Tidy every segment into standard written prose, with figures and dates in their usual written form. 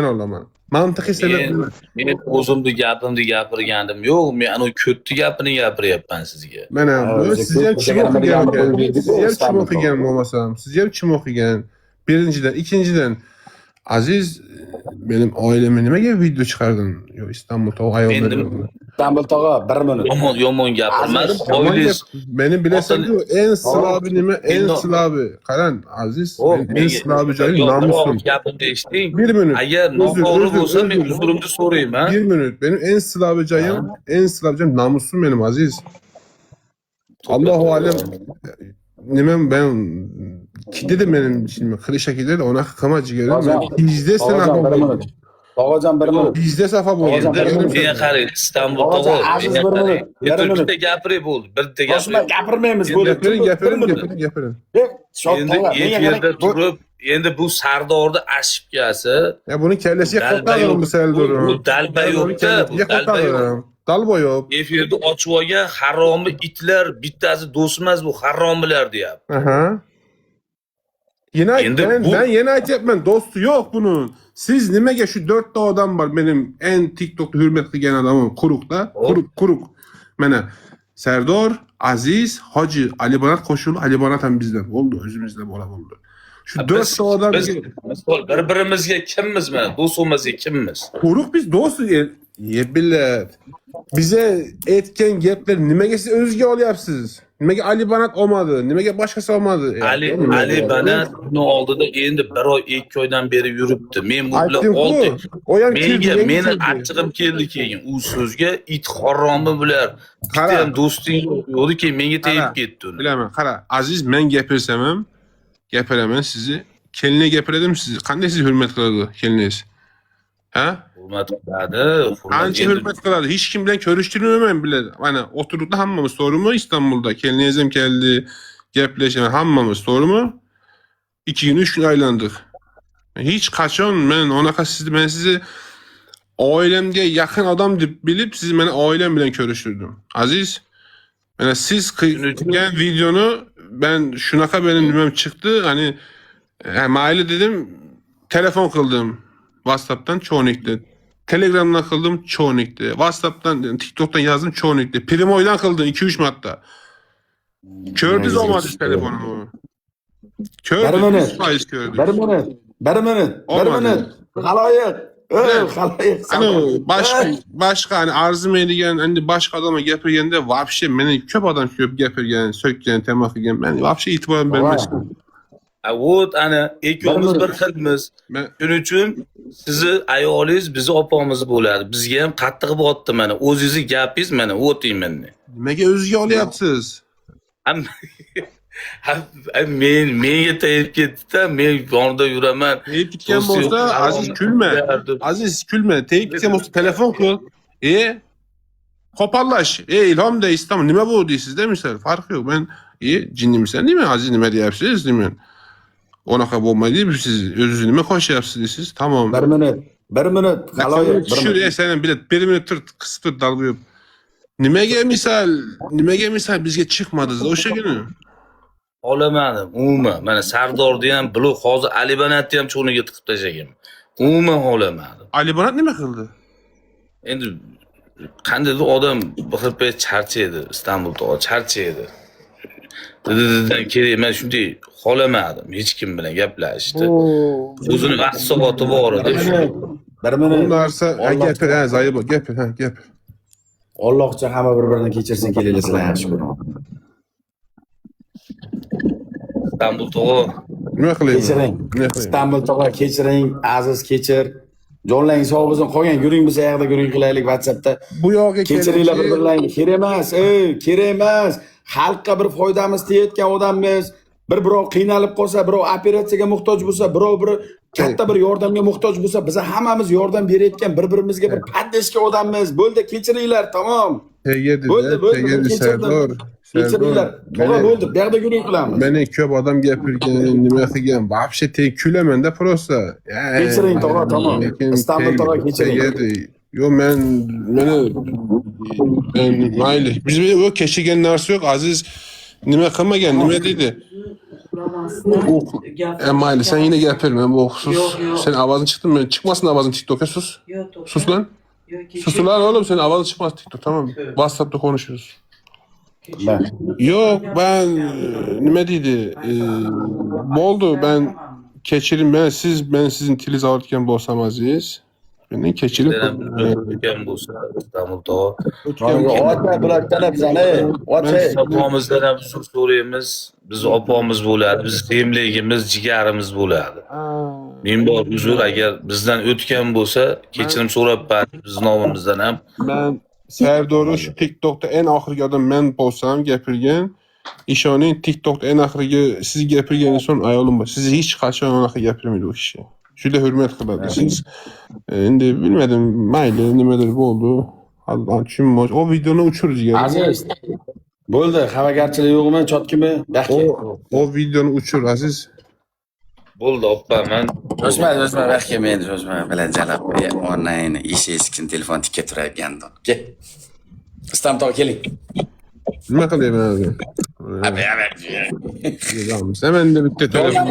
olaman. Mantıqi sebep Men o'zimni gapimni gapirgandim yo'q, men ana kötü gapini gapiryapman sizga. mana bu siz ham chim o'qigan ekan. Siz ham chim o'qigan bo'lmasam, siz ham chim o'qigan. Birinchidan, ikkinchidan Aziz benim oilama nimaga video chiqardin? Yo İstanbul tog' ayollar. İstanbul tog'a 1 minut. Yomon gapirmadim. Oilangiz Beni bilesan-ku en silabi nima? En silabi. Qarang Aziz, en silabi joyi namusum. Gapimni eshiting. 1 minut. Agar noto'g'ri bo'lsa men uzrimni so'rayman. 1 minut. Benim en silabi joyim namusum benim Aziz. Allahu alem nimem ben dedim benim şimdi klişe gider ona kama ciğerim. Bizde sen afam. Tog'ajon 1 minut. Bizde safa bo'ldi. Menga qarang, İstanbul tog'i. Menga qarang. Bitta gapiray bo'ldi. Bitta Boshqa gapirmaymiz bo'ldi. Gapiring. Efirda turib, endi bu Sardorni ashib kelsa, ya buni kellasiga qo'rqadim bu Sardor. Bu dalba yo'q-da, bu dalba yo'q. Dalba yo'q. Efirda ochib olgan haromi itlar bittasi do'stmas bu haromlar deyapti. Aha. Yine ben yine aytyapman dostu yok bunun. Siz nimaga şu 4 ta odam var benim en TikTok'ta hürmet qilgan adamim Quruqda. Quruq. Mana Sardor, Aziz, Hoji, Ali Banat qo'shildi. Ali Banat ham bizdan bo'ldi, o'zimizda bo'ldi. Şu 4 ta odam bir-birimizga kimmiz mana? Do'st bo'lmasak kimmiz? Quruq biz do'st yebillat. Bize etken gaplar nimaga siz o'zga olyapsiz? Nimaga Ali Banat olmadi? Nimaga boshqasi olmadi? Ali Banat uni oldida endi 1 oy 2 oydan beri yuribdi. Men bu bilan oldi. Meni achchig'im keldi keyin u so'zga it haromi bular. Bitta ham do'sting yo'qdi-ki menga tegib ketdi uni. Bilaman, qara, Aziz men gapirsam ham gapiraman sizni. Kelinga gapiradim sizni. Qanday siz hurmat qiladi keliniz? Ha? Hurmat qiladi. Ancha hurmat qiladi. Hech kim bilan ko'rishtirmayman bile. Mana o'tiribdi hammamiz, to'g'rimi? İstanbulda keliniz ham keldi. Gaplashaman hammamiz, to'g'rimi? 2 kun 3 kun aylandik. Hech qachon men sizni oilamga yaqin odam deb bilib, siz meni oilam bilan ko'rishtirdim. Aziz, mana siz qilgan videoni ben shunaqa benim nimam chiqdi, hani mayli dedim, telefon qildim. WhatsApp'tan çoğunlukla. Telegram'dan kıldım çoğunlukla. WhatsApp'tan, TikTok'tan yazdım çoğunlukla. Primo'yla kıldım 2-3 matta. Kördünüz olmadı telefonumu. Kördünüz faiz kördü. 1 minut. 1 minut. Haloyiq. Haloyiq. Hani başka hani arzum edigen, hani başka adama gapirganda vapşe meni köp adam köp gapirgan, sökkan, tamoq qilgan. Men vapşe e'tibor bermasdim. Avut ana ikkovimiz bir xilmiz. Shuning uchun sizni ayolingiz bizni opamiz bo'ladi. Bizga ham qattiq bo'lyapti mana. O'zingizni gapingiz mana o'ting meni. Nimaga o'ziga olyapsiz? Menga tegib ketdi-da, men yonida yuraman. Tegib ketgan bo'lsa, Aziz kulma. Aziz kulma. Tegib ketgan bo'lsa telefon qil. Qo'pollash. İlhom da İstanbul nima bo'ldi deysizda misol, farqi yo'q. Men jinnimisan deyman, Aziz nima deyapsiz deyman. Onaqa bo'lmaydi, siz o'zingizni nima qo'shyapsiz deysiz. Tamam. 1 minut. 1 minut. Haloyiq. Tushur, sen bilet 1 minut tur qisib tur dalg'ib. Nimaga misal bizga chiqmadingiz o'sha kuni? Olamadim. Umuman mana Sardorni ham, buloq hozir Ali Banatni ham cho'niga tiqib tashlagan. Umuman olamadim. Ali Banat nima qildi? Endi qandaydir odam bir payt charchaydi, İstanbulda charchaydi. Dedidan kerak, men shunday xolamadim hech kim bilan gaplashishni. O'zini vaqt soati bor edi. 1 minut. Bu narsa gapir, Zoyib, gapir, gapir. Allohcha hamma bir-birini kechirsin kelinglar sizlar yaxshi ko'ring. İstanbul tog'i. Nima qilayman? Kechiring. İstanbul tog'i kechiring, Aziz kechir. Jonlang sog' bo'lsin, qolgan yuring biz yoqda guruh qilaylik WhatsAppda. Bu yoqqa kechiringlar bir-birlaringni. Kerak emas, kerak emas. Xalqqa bir foydamiz tegayotgan odammiz. Birov qiynalib qolsa, birov operatsiyaga muhtoj bo'lsa, birov bir katta bir yordamga muhtoj bo'lsa, biz hammamiz yordam berayotgan bir-birimizga bir paddeshga odammiz. Bo'ldi, kechiringlar, tamom. Bo'ldi, Sardor. Kechiringlar. To'g'ri bo'ldi, bu yerda guruh qilamiz. Meni ko'p odam gapirgan, nima qilgan, вообще tek kulamanda prosta. Kechiring, to'g'ri, tamom. İstanbul tog'i kechiring. Yo men mayli. Biz o kechirgan narsa yo'q, Aziz nima qilmagan, nima dedi? Mayli sen yine gapirme bu sus. Yok, yok. Senin avazın çıktı mı? Çıkmasın avazın TikTok'a sus. Yok, Sus lan. Sus lan oğlum senin avazın çıkmaz TikTok tamam mı? WhatsApp'ta konuşuyoruz. Ben. Yok ben nime deydi? Boldu ben keçirim ben sizin tiliz alırken bolsam aziz. Ben keçirim. O'tgan bo'lsa Istanbulda Ota bulardan bizani. Ota. opamizdan ham uzr so'raymiz. Biz opamiz bo'ladi, biz sevimligimiz, jigarimiz bo'ladi. Men bor uzr agar bizdan o'tgan bo'lsa, kechirim so'rabman biz nomimizdan ham. Ben Serdar'ı şu TikTok'ta en ahırgi adam men bolsam gapirgen. İşoning TikTok'ta en ahırgi siz gapirgen son ayolum var. Sizi hiç kaçan onaqa gapirmeydi o kişi. Şöyle hürmet kılardı siz. Endi bilmedim mayli nimedir bo'ldi. Aldan tushunmoz. O videoni uçuruz yani. Aziz. Bo'ldi, xafagarchilik yo'qmi, chotkimi? Yaxshi. O videoni uçur Aziz. Bo'ldi, opaman. O'zma vaqtga men o'zma bilan jalab onlayn ish eskin telefon tikka turayotgandim. Kel. Istanbulga keling. Nima qilayman hozir? Abi. Hemen de bitta telefon.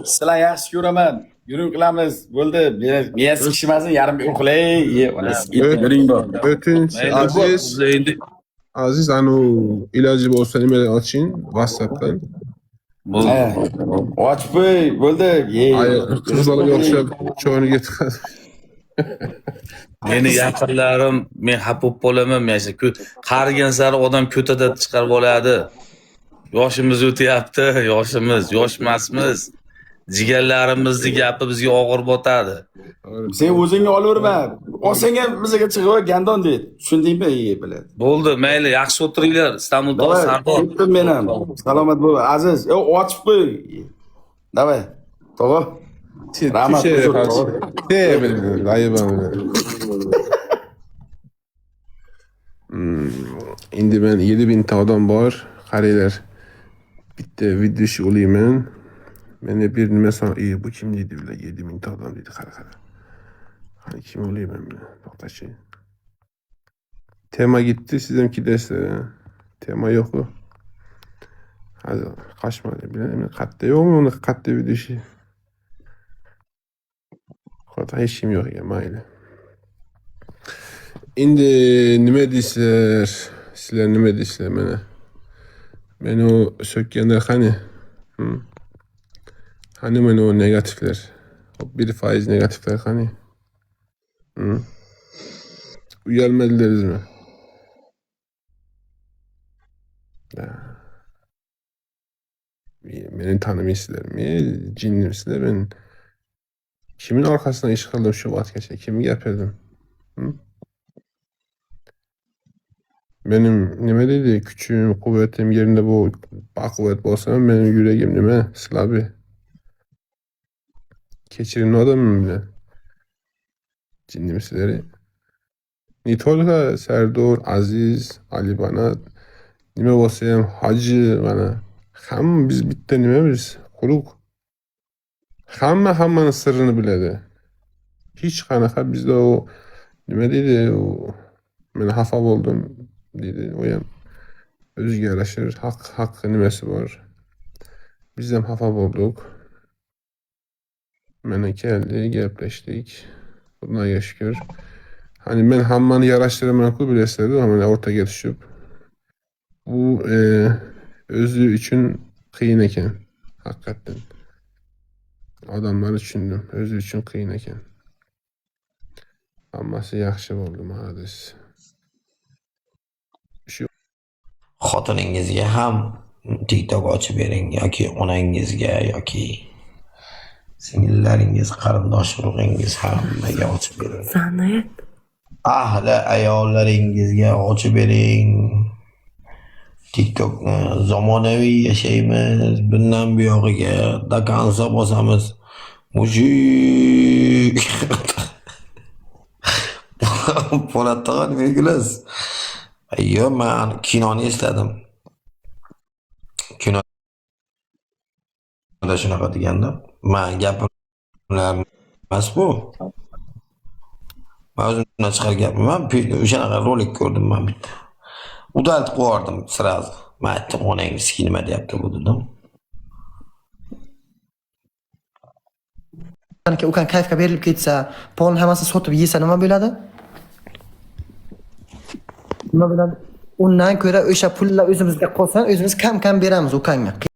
Sizlar yaxshi ko'raman. Yuring qilamiz. Bo'ldi. Men sikishmasin, yarim uxlay. Yuring bor. Ötünç Aziz. Endi Aziz anu ilacı olsa nima açın WhatsApp'tan. Ochib qo'y. Bo'ldi. Ay qizlarga o'xshab cho'ni getiradi. meni yaqinlarim men xafa bo'lib qolaman. Men qarigan sari odam ko'tada chiqarib oladi. Yoshimiz o'tyapti, yosh emasmiz. Jigarlarimizni gapi bizga og'ir botadi. Sen o'zingni olaverma. Olsang ham bizga chiqib gandon deydi. Tushundingmi? Biladi. Bo'ldi, mayli, yaxshi o'tiringlar. Istanbulda Sardor. Ketdim men ham. Salomat bo'l. Aziz, ochib qo'y. Davay. To'g'ri. Rahmat. Endi ben 7000 ta odam bor. Qaranglar. Bitta video ish olayman. Meni bir nima iyi bu kim deydi bile 7000 ta odam deydi qara. Hani kim olayman men? To'xtachi. Tema gitti, siz ham kelasizlar. Tema yo'q ku. Hozir Qashmadi bilaman. Qatta yo'qmi uni qatta video ishi? Hatta hech kim yo'q ekan, mayli. Endi nima deysizlar? Sizlar nima deysizlar mana? Meni o sökkenler qani? Hani mana o negatifler? O 1% negatifler qani? Uyalmadingizmi? Meni tanimaysizlarmi? Jinnimisizlar? Men kimin arkasından iş qildim shu vaqtgacha? Kimga gapirdim? Benim nima deydi? Kuchim, quvvatim yerinde bu baquvvat bo'lsam, mening yuragim nima? Silabi. Kechirimli odamman bilan. Jinnimisizlar? Ne tolga Serdor, Aziz, Ali Banat, nima bo'lsa ham Hoji mana hamma biz bitta nimamiz? Quruq. Hammaning sirrini biladi. Hech qanaqa bizda o nima deydi? Men xafa bo'ldim deydi. O ham o'ziga yarasha haqqi nimasi bor. Biz ham xafa bo'ldik. Mana keldi, gaplashdik. Xudoga shukr. Hani men hammani yarashtiraman-ku bilasizlar, mana o'rtaga tushib. Bu o'zi uchun qiyin ekan, haqiqatan. Odamlar tushundim, o'zi uchun qiyin ekan. Hammasi yaxshi bo'ldi, ma'lum. Xotiningizga ham TikTok ochib bering yoki onangizga yoki singillaringiz, qarindosh urug'ingiz hammaga ochib bering. Sanat. Ahli ayollaringizga ochib bering. TikTokni zamonaviy yashaymiz. Bundan buyog'iga dakansa bosamiz. Mujik. Po'latda nima gulasiz? Ayyo, men kinoni esladim. Kinoda shunaqa deganda, men gapimlar emas bu. Men o'zimdan chiqar gapim. O'shanaqa rolik ko'rdim men bitta. Udalit qo'yardim sразу. Men aytdim, onangiz nima deyapti bu dedim. ukan kayfga berilib ketsa, polni hammasini sotib yesa nima bo'ladi? Nima bo'ladi? Undan ko'ra o'sha pullar o'zimizga qolsa, o'zimiz kam-kam beramiz ukanga.